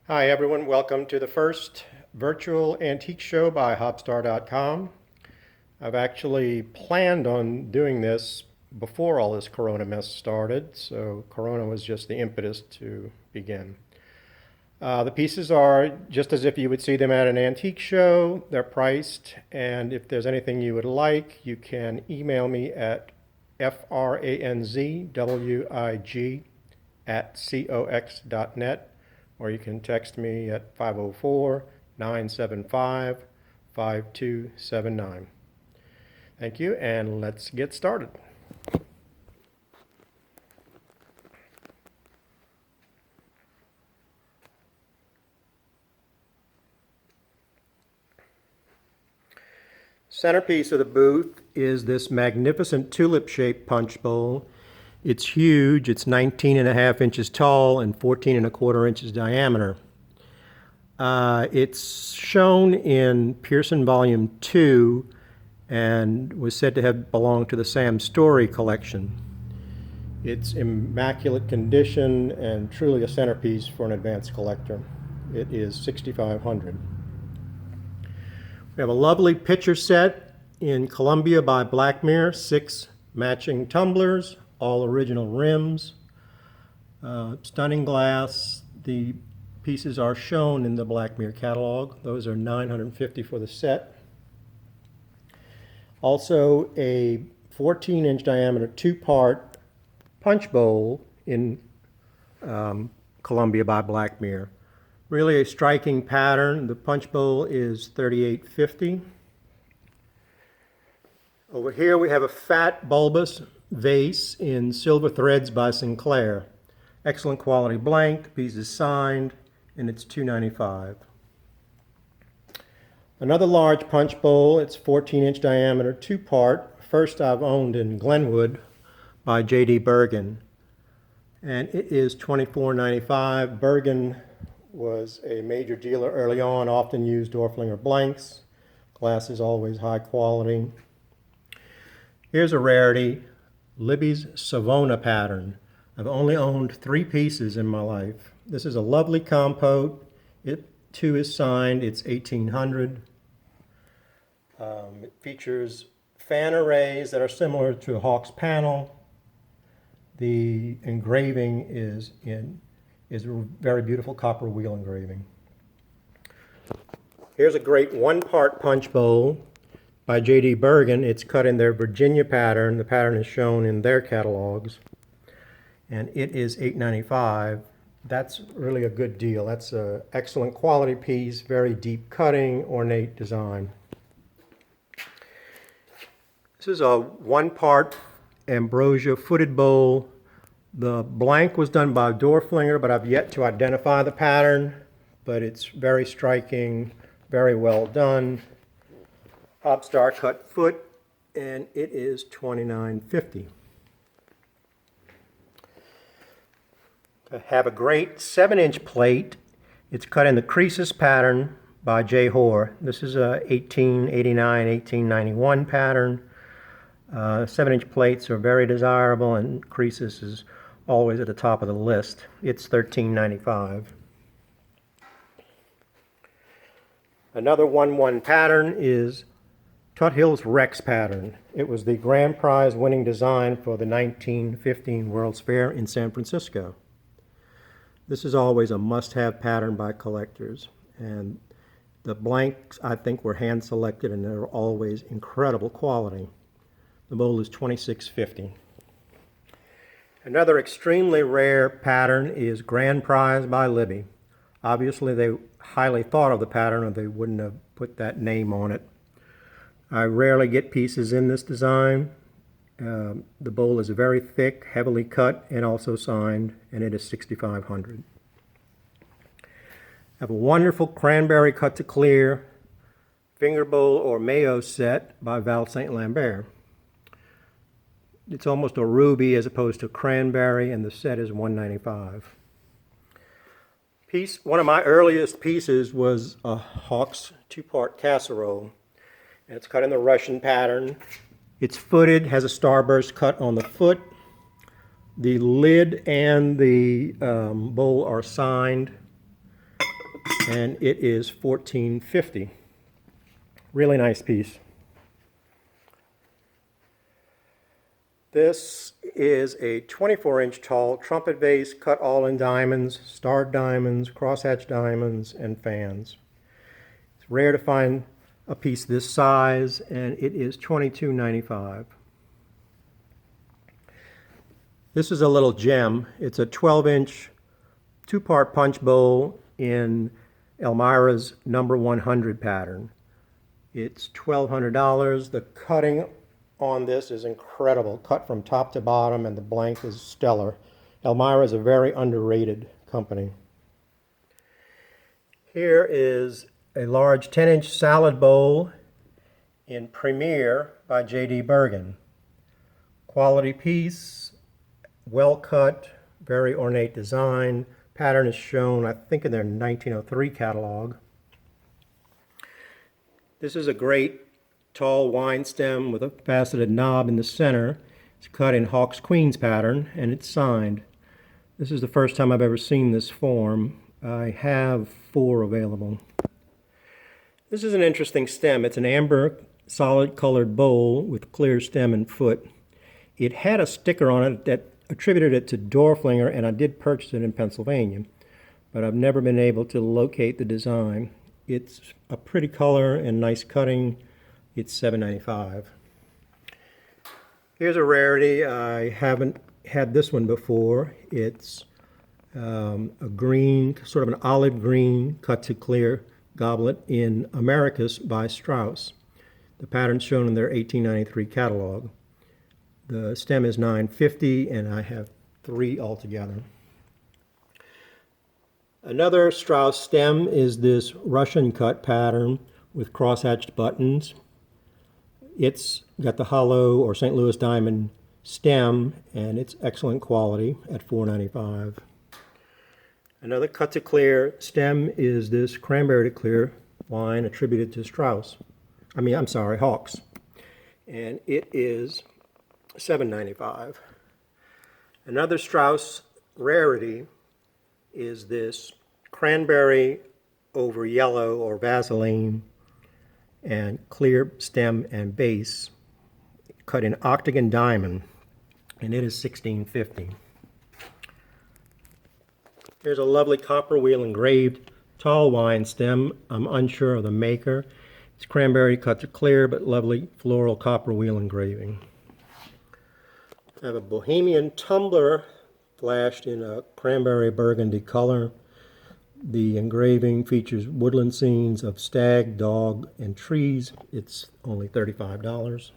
Hi everyone, welcome to the first virtual antique show by hopstar.com. I've actually planned on doing this before all this corona mess started, so corona was just the impetus to begin. The pieces are just as if you would see them at an antique show. They're priced, and if there's anything you would like, you can email me at franzwig@cox.net, or you can text me at 504-975-5279. Thank you, and let's get started. Centerpiece of the booth is this magnificent tulip-shaped punch bowl. It's huge. It's 19.5 inches tall and 14.25 inches diameter. It's shown in Pearson Volume 2 and was said to have belonged to the Sam Story collection. It's immaculate condition and truly a centerpiece for an advanced collector. It is $6,500. We have a lovely pitcher set in Columbia by Blackmere, 6 matching tumblers, all original rims, stunning glass. The pieces are shown in the Blackmere catalog. Those are $950 for the set. Also a 14-inch diameter 2-part punch bowl in Columbia by Blackmere. Really a striking pattern. The punch bowl is $38.50. Over here we have a fat bulbous vase in silver threads by Sinclair. Excellent quality blank, the piece is signed, and it's $2.95. Another large punch bowl, it's 14-inch diameter, 2-part. First I've owned in Glenwood by J.D. Bergen, and it is $24.95. Bergen was a major dealer early on, often used Dorflinger blanks. Glass is always high quality. Here's a rarity, Libby's Savona pattern. I've only owned 3 pieces in my life. This is a lovely compote. It too is signed. It's $1,800. It features fan arrays that are similar to a Hawk's panel. The engraving is a very beautiful copper wheel engraving. Here's a great 1-part punch bowl by J.D. Bergen. It's cut in their Virginia pattern. The pattern is shown in their catalogs, and it is $8.95. That's really a good deal. That's an excellent quality piece, very deep cutting, ornate design. This is a 1-part ambrosia footed bowl. The blank was done by Dorflinger, but I've yet to identify the pattern, but it's very striking, very well done. Hopstar cut foot, and it is $29.50. I have a great 7-inch plate. It's cut in the Croesus pattern by J. Hoare. This is a 1889, 1891 pattern. 7-inch plates are very desirable, and Croesus is always at the top of the list. It's $13.95. Another 1-1 pattern is Tuthill's Rex pattern. It was the grand prize winning design for the 1915 World's Fair in San Francisco. This is always a must-have pattern by collectors, and the blanks I think were hand selected, and they're always incredible quality. The bowl is $26.50. Another extremely rare pattern is Grand Prize by Libby. Obviously they highly thought of the pattern, or they wouldn't have put that name on it. I rarely get pieces in this design. The bowl is very thick, heavily cut, and also signed, and it is $6,500. I have a wonderful cranberry cut to clear finger bowl or Mayo set by Val St. Lambert. It's almost a ruby as opposed to cranberry, and the set is $195. One of my earliest pieces was a Hawk's 2-part casserole, and it's cut in the Russian pattern. It's footed, has a starburst cut on the foot. The lid and the bowl are signed. and it is $14.50. Really nice piece. This is a 24-inch tall trumpet vase cut all in diamonds, starred diamonds, crosshatch diamonds, and fans. It's rare to find a piece this size, and it is $22.95. This is a little gem. It's a 12-inch two-part punch bowl in Elmira's number 100 pattern. It's $1,200. The cutting on this is incredible, cut from top to bottom, and the blank is stellar. Elmira is a very underrated company. Here is a large 10-inch salad bowl in Premier by J.D. Bergen. Quality piece, well cut, very ornate design. Pattern is shown, I think, in their 1903 catalog. This is a great tall wine stem with a faceted knob in the center. It's cut in Hawks Queens pattern, and it's signed. This is the first time I've ever seen this form. I have 4 available. This is an interesting stem. It's an amber solid colored bowl with clear stem and foot. It had a sticker on it that attributed it to Dorflinger, and I did purchase it in Pennsylvania, but I've never been able to locate the design. It's a pretty color and nice cutting. It's $7.95. Here's a rarity. I haven't had this one before. It's a green, sort of an olive green, cut to clear goblet in Americas by Strauss. The pattern's shown in their 1893 catalog. The stem is $9.50, and I have 3 altogether. Another Strauss stem is this Russian cut pattern with cross-hatched buttons. It's got the hollow or St. Louis diamond stem, and it's excellent quality at $4.95. Another cut to clear stem is this cranberry to clear wine attributed to Strauss. Hawks. And it is $7.95. Another Strauss rarity is this cranberry over yellow or Vaseline and clear stem and base cut in octagon diamond, and it is $16.50. Here's a lovely copper wheel engraved tall wine stem. I'm unsure of the maker. It's cranberry cut to clear, but lovely floral copper wheel engraving. I have a Bohemian tumbler flashed in a cranberry burgundy color. The engraving features woodland scenes of stag, dog, and trees. It's only $35.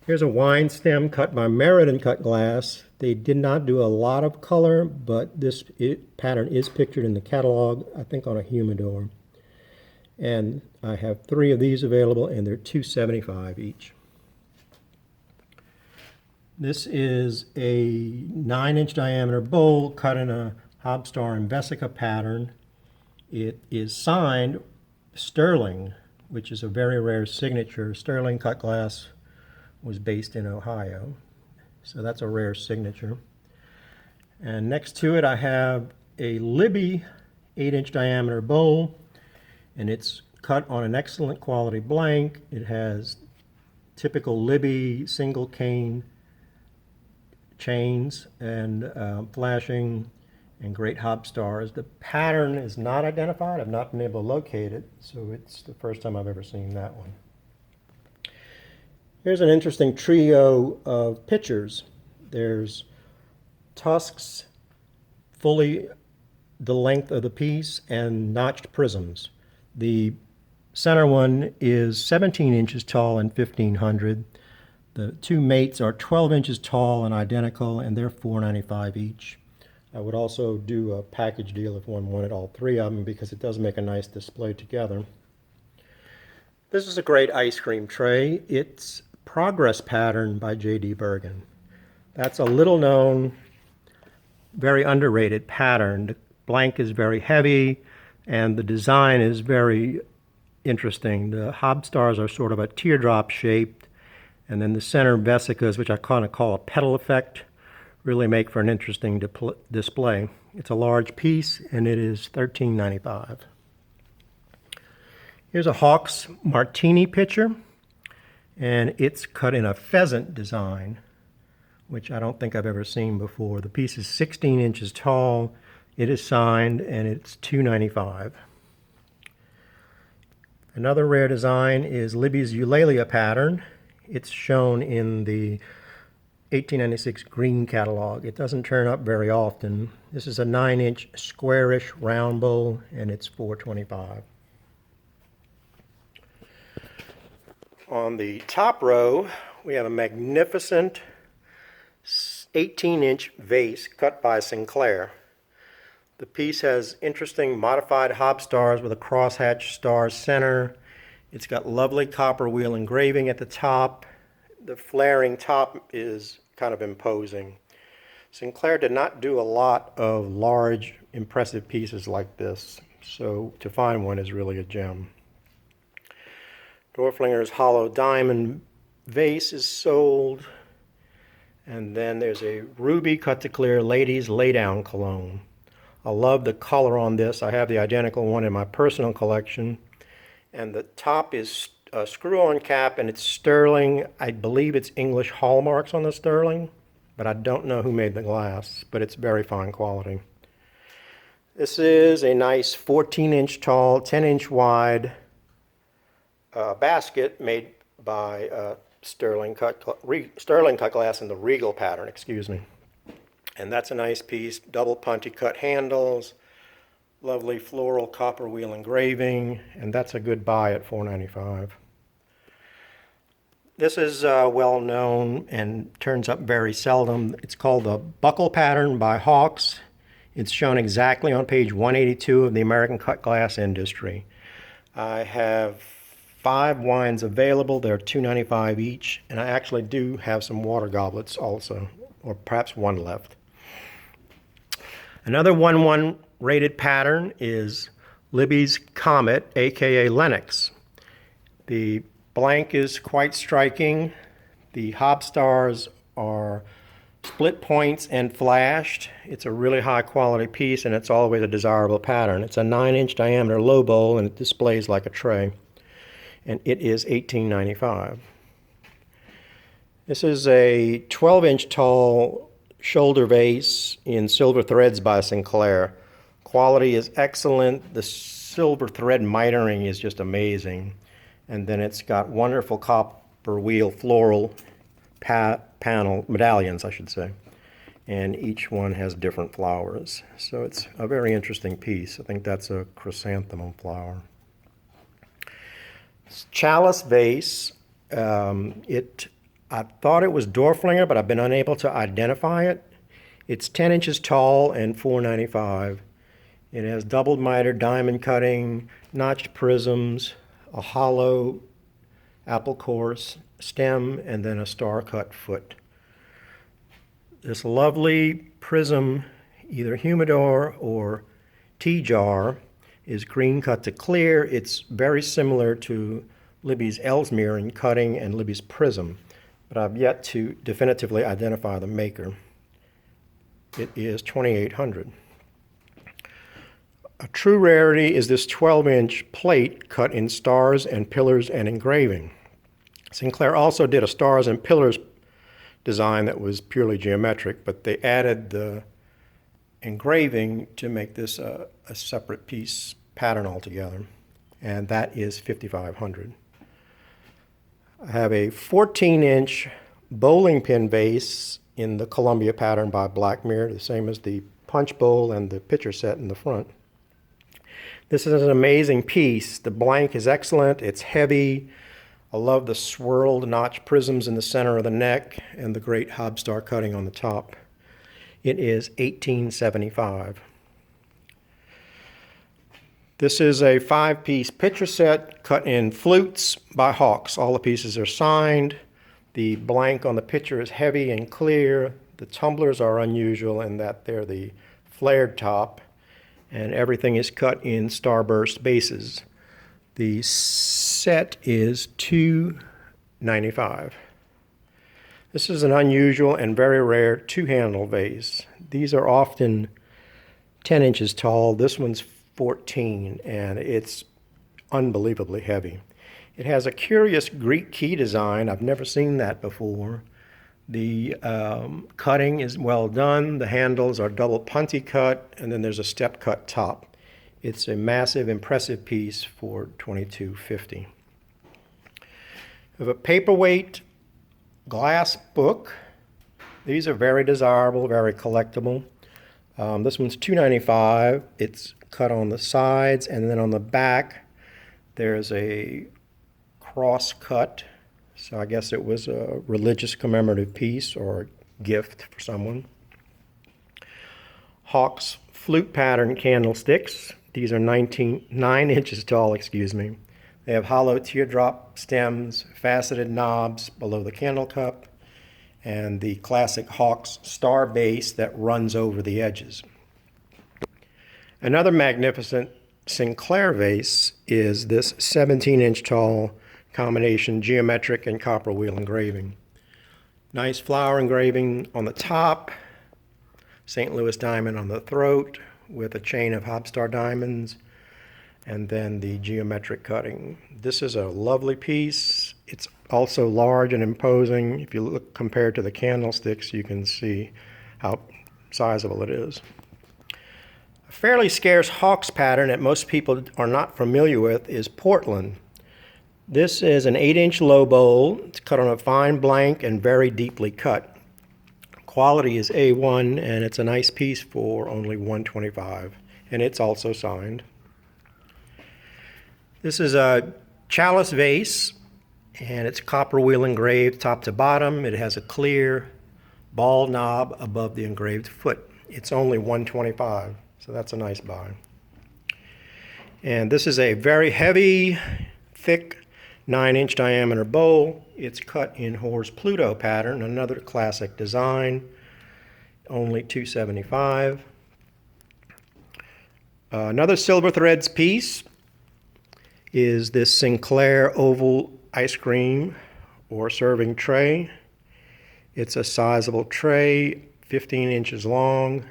Here's a wine stem cut by Meriden Cut Glass. They did not do a lot of color, but this pattern is pictured in the catalog, I think on a humidor. And I have 3 of these available, and they're $2.75 each. This is a 9-inch diameter bowl cut in a Hobstar and Vesica pattern. It is signed Sterling, which is a very rare signature. Sterling Cut Glass was based in Ohio, so that's a rare signature. And next to it I have a Libby 8-inch diameter bowl, and it's cut on an excellent quality blank. It has typical Libby single cane chains and flashing and great Hobstars. The pattern is not identified. I've not been able to locate it, so it's the first time I've ever seen that one. Here's an interesting trio of pitchers. There's tusks, fully the length of the piece, and notched prisms. The center one is 17 inches tall and 1,500. The 2 mates are 12 inches tall and identical, and they're $4.95 each. I would also do a package deal if one wanted all 3 of them, because it does make a nice display together. This is a great ice cream tray. It's Progress Pattern by J.D. Bergen. That's a little known, very underrated pattern. The blank is very heavy, and the design is very interesting. The Hobstars are sort of a teardrop shaped, and then the center vesicas, which I kind of call a petal effect, really make for an interesting display. It's a large piece, and it is $13.95. Here's a Hawks Martini pitcher, and it's cut in a pheasant design, which I don't think I've ever seen before. The piece is 16 inches tall. It is signed, and it's $2.95. Another rare design is Libby's Eulalia pattern. It's shown in the 1896 green catalog. It doesn't turn up very often. This is a 9-inch squarish round bowl, and it's $4.25. On the top row, we have a magnificent 18-inch vase cut by Sinclair. The piece has interesting modified hob stars with a crosshatch star center. It's got lovely copper wheel engraving at the top. The flaring top is kind of imposing. Sinclair did not do a lot of large, impressive pieces like this, so to find one is really a gem. Dorflinger's hollow diamond vase is sold. And then there's a ruby cut to clear ladies lay-down cologne. I love the color on this. I have the identical one in my personal collection. And the top is a screw-on cap, and it's sterling. I believe it's English hallmarks on the sterling, but I don't know who made the glass, but it's very fine quality. This is a nice 14-inch tall, 10-inch wide basket made by sterling cut glass in the Regal pattern, excuse me. And that's a nice piece, double punty cut handles, lovely floral copper wheel engraving, and that's a good buy at $4.95. This is well known and turns up very seldom. It's called the Buckle pattern by Hawks. It's shown exactly on page 182 of the American Cut Glass Industry. I have 5 wines available. They're $2.95 each, and I actually do have some water goblets also, or perhaps one left. Another 1-1 rated pattern is Libby's Comet, aka Lennox. The blank is quite striking. The hob stars are split points and flashed. It's a really high quality piece, and it's always a desirable pattern. It's a 9-inch diameter low bowl, and it displays like a tray. And it is $18.95. This is a 12-inch tall shoulder vase in silver threads by Sinclair. Quality is excellent. The silver thread mitering is just amazing. And then it's got wonderful copper wheel floral panel medallions, I should say. And each one has different flowers. So it's a very interesting piece. I think that's a chrysanthemum flower. Chalice vase, I thought it was Dorflinger, but I've been unable to identify it. It's 10 inches tall and $4.95. It has doubled miter diamond cutting, notched prisms, a hollow apple course stem, and then a star cut foot. This lovely prism, either humidor or tea jar, is green cut to clear. It's very similar to Libby's Ellesmere in cutting and Libby's Prism, but I've yet to definitively identify the maker. It is $2,800. A true rarity is this 12-inch plate cut in stars and pillars and engraving. Sinclair also did a stars and pillars design that was purely geometric, but they added the engraving to make this a separate piece pattern altogether, and that is $5,500. I have a 14-inch bowling pin vase in the Columbia pattern by Blackmere, the same as the punch bowl and the pitcher set in the front. This is an amazing piece. The blank is excellent. It's heavy. I love the swirled notch prisms in the center of the neck and the great hobstar cutting on the top. It is $18.75. This is a 5-piece pitcher set cut in flutes by Hawks. All the pieces are signed. The blank on the pitcher is heavy and clear. The tumblers are unusual in that they're the flared top, and everything is cut in starburst bases. The set is $2.95. This is an unusual and very rare two-handle vase. These are often 10 inches tall. This one's 14, and it's unbelievably heavy. It has a curious Greek key design. I've never seen that before. The cutting is well done. The handles are double punty cut, and then there's a step cut top. It's a massive, impressive piece for $22.50. We have a paperweight glass book. These are very desirable, very collectible. This one's $2.95. It's cut on the sides, and then on the back there's a cross cut. So I guess it was a religious commemorative piece or a gift for someone. Hawk's flute pattern candlesticks. These are 9 inches tall, excuse me. They have hollow teardrop stems, faceted knobs below the candle cup, and the classic Hawk's star base that runs over the edges. Another magnificent Sinclair vase is this 17-inch tall combination geometric and copper wheel engraving. Nice flower engraving on the top, St. Louis diamond on the throat with a chain of Hobstar diamonds, and then the geometric cutting. This is a lovely piece. It's also large and imposing. If you look compared to the candlesticks, you can see how sizable it is. A fairly scarce Hawk's pattern that most people are not familiar with is Portland. This is an 8-inch low bowl. It's cut on a fine blank and very deeply cut. Quality is A1, and it's a nice piece for only $125, and it's also signed. This is a chalice vase, and it's copper wheel engraved top to bottom. It has a clear ball knob above the engraved foot. It's only $125, so that's a nice buy. And this is a very heavy, thick, 9-inch diameter bowl. It's cut in Hoare's Pluto pattern, another classic design, only $275. Another silver threads piece is this Sinclair oval ice cream or serving tray. It's a sizable tray, 15 inches long.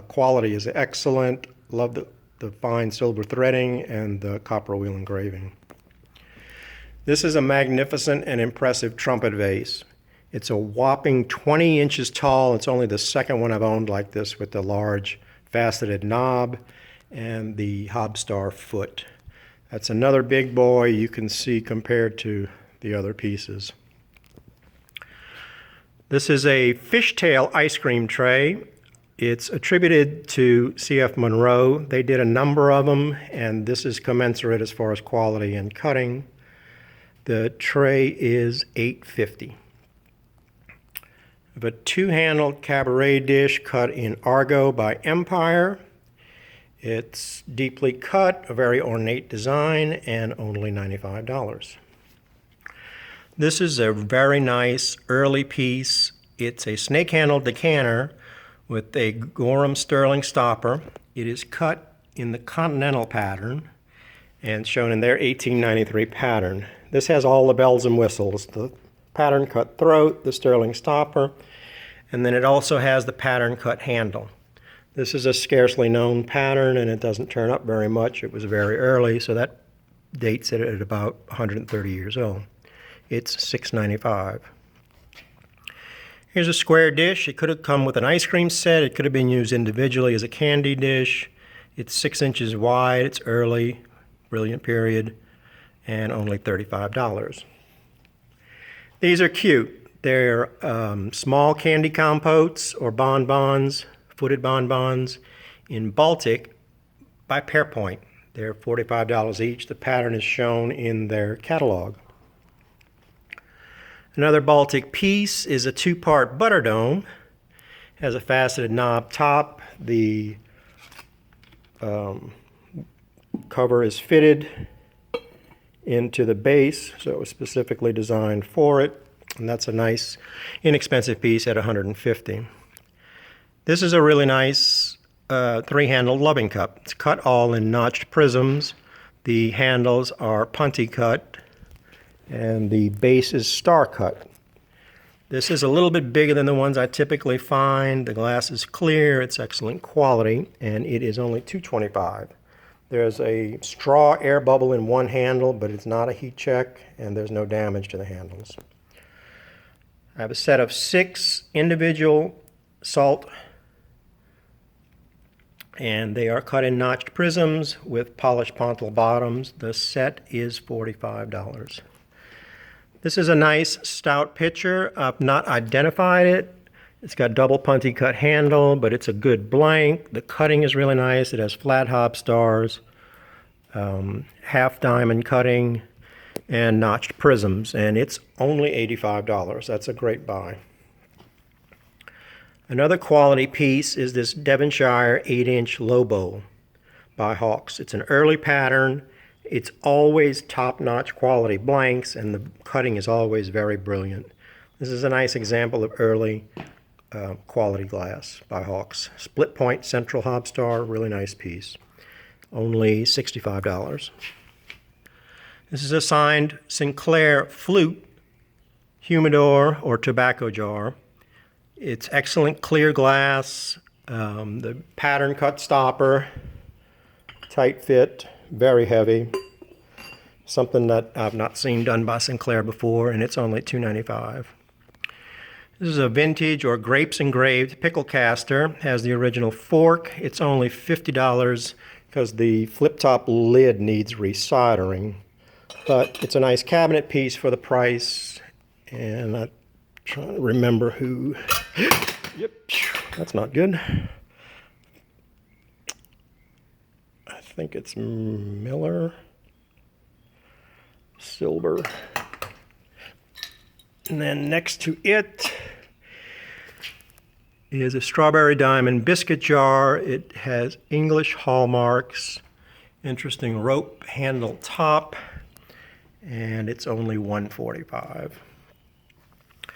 Quality is excellent. Love the fine silver threading and the copper wheel engraving. This is a magnificent and impressive trumpet vase. It's a whopping 20 inches tall. It's only the second one I've owned like this with the large faceted knob and the Hobstar foot. That's another big boy you can see compared to the other pieces. This is a fishtail ice cream tray. It's attributed to C.F. Monroe. They did a number of them, and this is commensurate as far as quality and cutting. The tray is $8.50. A two-handled cabaret dish cut in Argo by Empire. It's deeply cut, a very ornate design, and only $95. This is a very nice early piece. It's a snake-handled decanter with a Gorham sterling stopper. It is cut in the Continental pattern and shown in their 1893 pattern. This has all the bells and whistles, the pattern cut throat, the sterling stopper, and then it also has the pattern cut handle. This is a scarcely known pattern, and it doesn't turn up very much. It was very early, so that dates it at about 130 years old. It's $6.95. Here's a square dish. It could have come with an ice cream set. It could have been used individually as a candy dish. It's 6 inches wide. It's early, brilliant period, and only $35. These are cute. They're small candy compotes or bonbons, footed bonbons in Baltic by Pearpoint. They're $45 each. The pattern is shown in their catalog. Another Baltic piece is a two-part butter dome. It has a faceted knob top. The cover is fitted into the base, so it was specifically designed for it. And that's a nice, inexpensive piece at $150. This is a really nice three-handled loving cup. It's cut all in notched prisms. The handles are punty cut, and the base is star cut. This is a little bit bigger than the ones I typically find. The glass is clear, it's excellent quality, and it is only $2.25. There's a straw air bubble in one handle, but it's not a heat check, and there's no damage to the handles. I have a set of 6 individual salt, and they are cut in notched prisms with polished pontil bottoms. The set is $45. This is a nice stout pitcher. I've not identified it. It's got double punty cut handle, but it's a good blank. The cutting is really nice. It has flat hob stars, half diamond cutting, and notched prisms, and it's only $85. That's a great buy. Another quality piece is this Devonshire 8-inch low bowl by Hawks. It's an early pattern. It's always top-notch quality blanks, and the cutting is always very brilliant. This is a nice example of early quality glass by Hawks. Split point central hob star, really nice piece. Only $65. This is a signed Sinclair flute humidor or tobacco jar. It's excellent clear glass, the pattern cut stopper, tight fit, very heavy. Something that I've not seen done by Sinclair before, and it's only $2.95. This is a vintage or grapes engraved pickle caster. Has the original fork. It's only $50 because the flip top lid needs resoldering. But it's a nice cabinet piece for the price, and I'm trying to remember who. Yep, that's not good. I think it's Miller Silver. And then next to it is a strawberry diamond biscuit jar. It has English hallmarks, interesting rope handle top, and it's only $1.45. I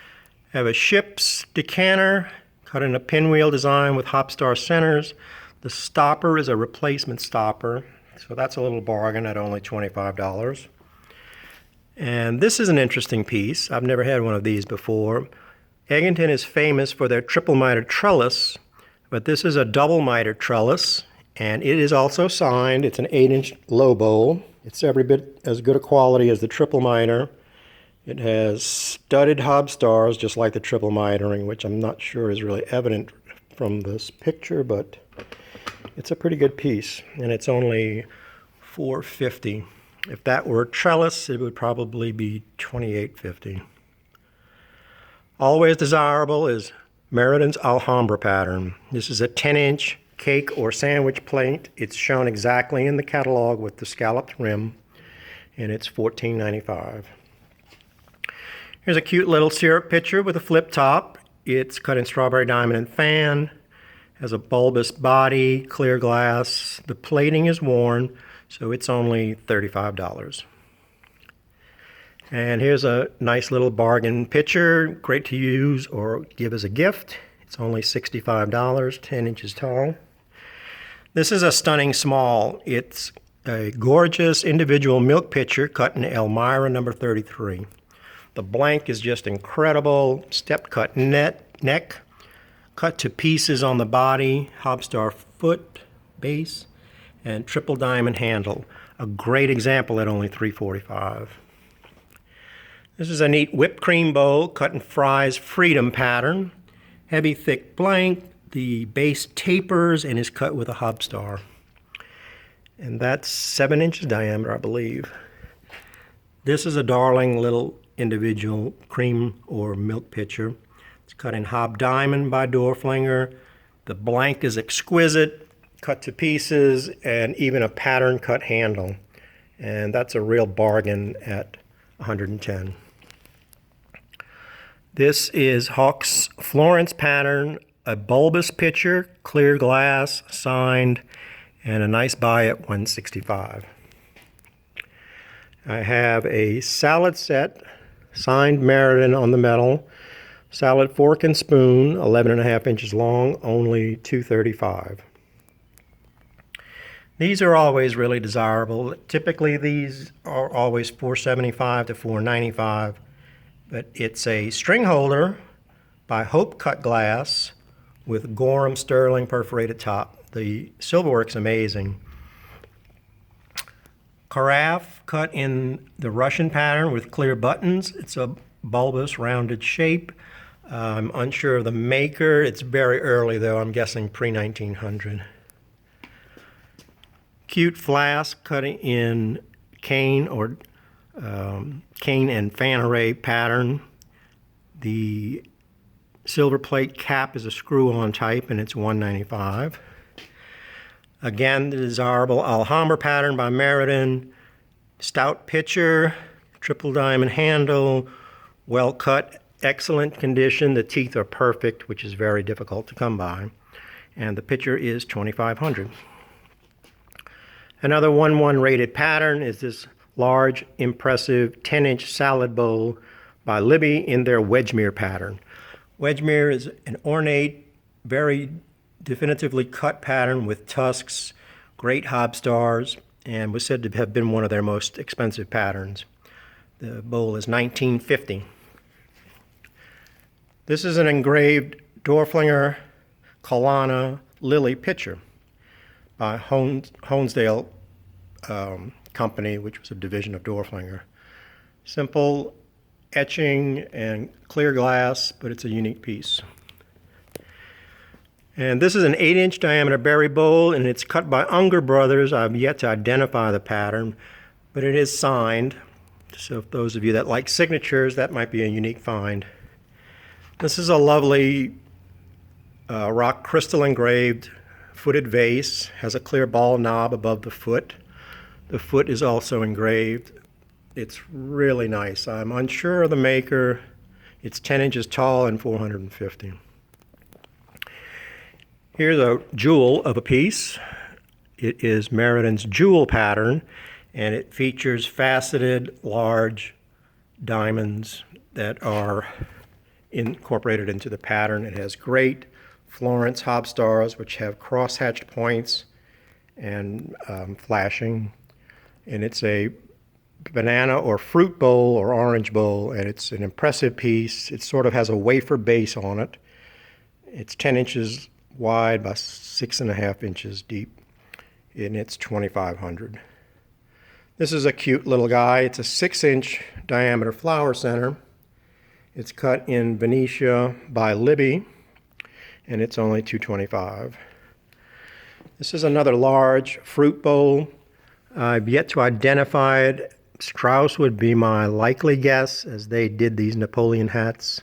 have a ship's decanter cut in a pinwheel design with hopstar centers. The stopper is a replacement stopper, so that's a little bargain at only $25. And this is an interesting piece. I've never had one of these before. Egginton is famous for their triple miter trellis, but this is a double miter trellis, and it is also signed. It's an 8-inch low bowl. It's every bit as good a quality as the triple miter. It has studded hob stars, just like the triple mitering, which I'm not sure is really evident from this picture, but it's a pretty good piece, and it's only $4.50. If that were trellis, it would probably be $28.50. Always desirable is Meriden Alhambra pattern. This is a 10-inch cake or sandwich plate. It's shown exactly in the catalog with the scalloped rim, and it's $14.95. Here's a cute little syrup pitcher with a flip top. It's cut in strawberry diamond and fan. Has a bulbous body, clear glass. The plating is worn, so it's only $35. And here's a nice little bargain pitcher, great to use or give as a gift. It's only $65, 10 inches tall. This is a stunning small. It's a gorgeous individual milk pitcher cut in Elmira number 33. The blank is just incredible. Step cut neck, cut to pieces on the body, hobstar foot, base, and triple diamond handle. A great example at only $3.45. This is a neat whipped cream bowl cut in Fry's Freedom pattern. Heavy, thick blank. The base tapers and is cut with a hobstar. And that's 7 inches diameter, I believe. This is a darling little individual cream or milk pitcher. It's cut in hob diamond by Dorflinger. The blank is exquisite, cut to pieces, and even a pattern cut handle. And that's a real bargain at $110. This is Hawks Florence pattern, a bulbous pitcher, clear glass, signed, and a nice buy at $165. I have a salad set, signed Meriden on the metal, salad fork and spoon, 11.5 inches long, only $235. These are always really desirable. Typically these are always $475 to $495, but it's a string holder by Hope Cut Glass with Gorham sterling perforated top. The silverwork's amazing. Carafe cut in the Russian pattern with clear buttons. It's a bulbous, rounded shape. I'm unsure of the maker. It's very early, though. I'm guessing pre-1900. Cute flask cut in cane or cane and fan array pattern. The silver plate cap is a screw-on type, and it's $1.95. Again, the desirable Alhambra pattern by Meriden. Stout pitcher, triple diamond handle, well cut, excellent condition. The teeth are perfect, which is very difficult to come by. And the pitcher is $2,500. Another 1-1 rated pattern is this large, impressive 10-inch salad bowl by Libby in their Wedgmere pattern. Wedgmere is an ornate, very definitively cut pattern with tusks, great hobstars, and was said to have been one of their most expensive patterns. The bowl is $19.50. This is an engraved Dorflinger Colana Lily pitcher by Honesdale Company, which was a division of Dorflinger. Simple etching and clear glass, but it's a unique piece. And this is an 8-inch diameter berry bowl, and it's cut by Unger Brothers. I've yet to identify the pattern, but it is signed. So if those of you that like signatures, that might be a unique find. This is a lovely rock crystal engraved footed vase. Has a clear ball knob above the foot. The foot is also engraved. It's really nice. I'm unsure of the maker. It's 10 inches tall and $450. Here's a jewel of a piece. It is Meriden's jewel pattern, and it features faceted large diamonds that are incorporated into the pattern. It has great Florence hobstars, which have cross-hatched points and flashing. And it's a banana or fruit bowl or orange bowl, and it's an impressive piece. It sort of has a wafer base on it. It's 10 inches wide by 6.5 inches deep, and it's $2,500. This is a cute little guy. It's a 6-inch diameter flower center. It's cut in Venetia by Libby, and it's only $225. This is another large fruit bowl. I've yet to identify it. Strauss would be my likely guess, as they did these Napoleon hats.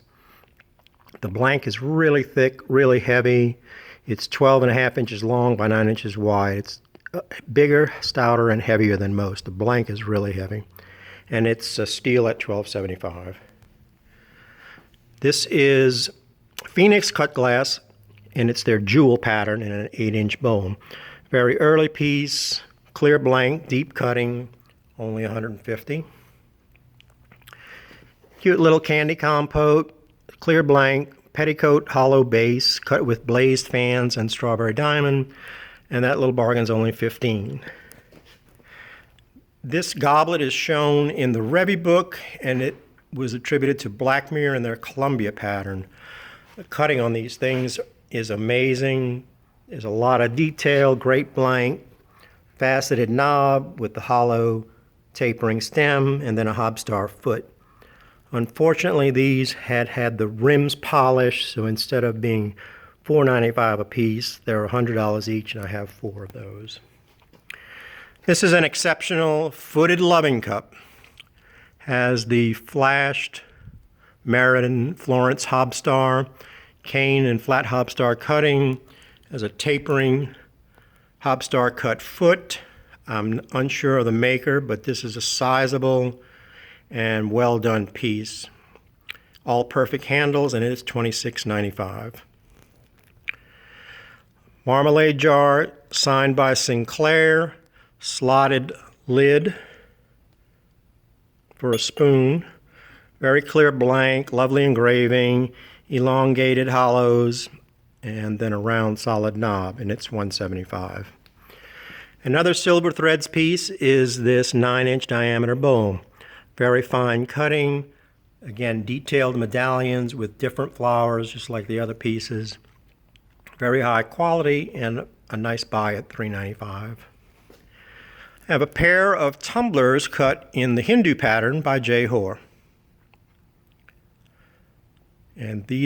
The blank is really thick, really heavy. It's 12.5 inches long by 9 inches wide. It's bigger, stouter, and heavier than most. The blank is really heavy. And it's a steel at $12.75. This is Phoenix cut glass, and it's their jewel pattern in an 8-inch bowl. Very early piece, clear blank, deep cutting, only $150. Cute little candy compote, clear blank, petticoat hollow base, cut with blazed fans and strawberry diamond, and that little bargain's only $15. This goblet is shown in the Revy book, and it was attributed to Blackmere and their Columbia pattern. The cutting on these things is amazing. There's a lot of detail, great blank, faceted knob with the hollow tapering stem, and then a hobstar foot. Unfortunately, these had the rims polished, so instead of being $4.95 a piece, they're $100 each, and I have 4 of those. This is an exceptional footed loving cup. Has the flashed Meriden Florence hobstar, cane and flat hobstar cutting. Has a tapering hobstar cut foot. I'm unsure of the maker, but this is a sizable and well done piece. All perfect handles, and it is $26.95. Marmalade jar signed by Sinclair, slotted lid for a spoon. Very clear blank, lovely engraving, elongated hollows, and then a round solid knob, and it's $175. Another silver threads piece is this 9-inch diameter bowl. Very fine cutting, Again, detailed medallions with different flowers, just like the other pieces. Very high quality and a nice buy at $3.95. I have a pair of tumblers cut in the Hindu pattern by J. Hoare. And these